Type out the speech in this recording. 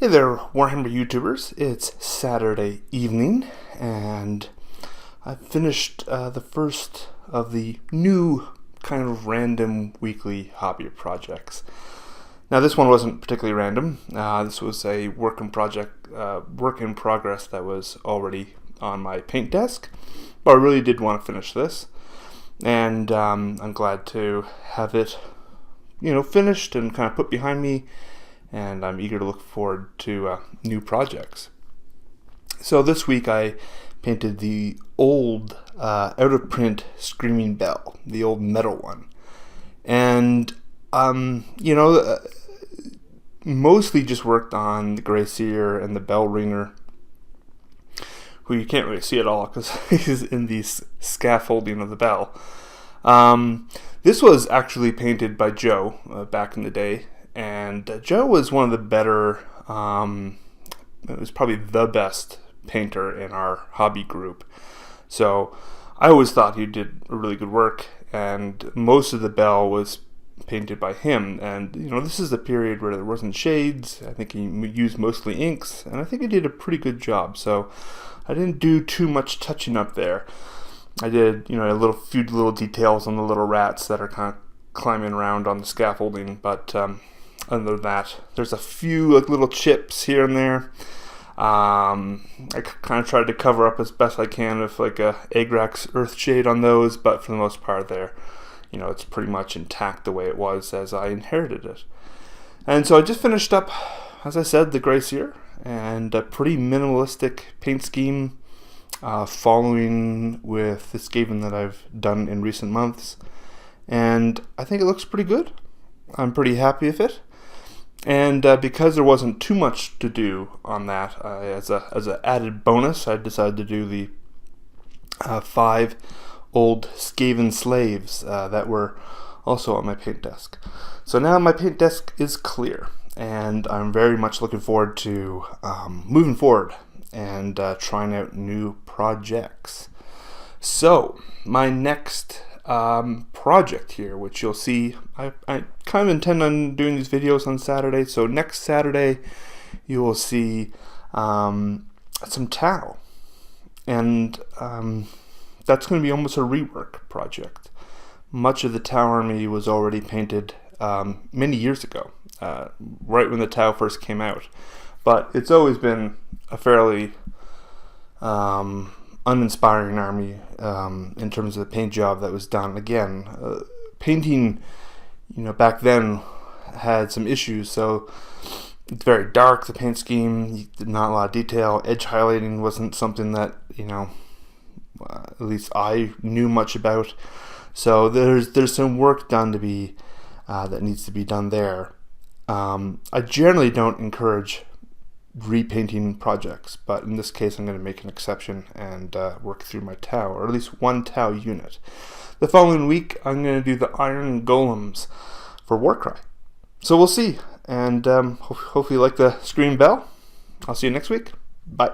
Hey there, Warhammer YouTubers. It's Saturday evening, and I finished the first of the new kind of random weekly hobby projects. Now, this one wasn't particularly random. This was a work in progress that was already on my paint desk, but I really did want to finish this, and I'm glad to have it, finished and kind of put behind me. And I'm eager to look forward to new projects. So this week I painted the old out-of-print Screaming Bell, the old metal one. And, mostly just worked on the Grey Seer and the Bell Ringer, who you can't really see at all because he's in the scaffolding of the bell. This was actually painted by Joe back in the day. And Joe was one of the better, it was probably the best painter in our hobby group. So I always thought he did really good work, and most of the bell was painted by him. And, this is the period where there wasn't shades. I think he used mostly inks, and I think he did a pretty good job. So I didn't do too much touching up there. I did, a few little details on the little rats that are kind of climbing around on the scaffolding, but other than that, there's a few little chips here and there. I kind of tried to cover up as best I can with a Agrax Earthshade on those, but for the most part there, it's pretty much intact the way it was as I inherited it. And so I just finished up, as I said, the Grey Seer, and a pretty minimalistic paint scheme, following with the Skaven that I've done in recent months. And I think it looks pretty good. I'm pretty happy with it. And because there wasn't too much to do on that, as an added bonus, I decided to do the 5 old Skaven slaves that were also on my paint desk. So now my paint desk is clear, and I'm very much looking forward to moving forward and trying out new projects. So my next project here, which you'll see, I kind of intend on doing these videos on Saturday. So next Saturday you will see some Tau, and that's going to be almost a rework project. Much of the Tau army was already painted many years ago, right when the Tau first came out, but it's always been a fairly uninspiring army in terms of the paint job that was done. Again, painting, back then had some issues. So it's very dark, the paint scheme, not a lot of detail. Edge highlighting wasn't something that, at least I knew much about. So there's some work done to be that needs to be done there. I generally don't encourage repainting projects, but in this case I'm going to make an exception and work through my Tau, or at least one Tau unit. The following week I'm going to do the Iron Golems for Warcry. So we'll see, and hopefully you like the Scream Bell. I'll see you next week. Bye.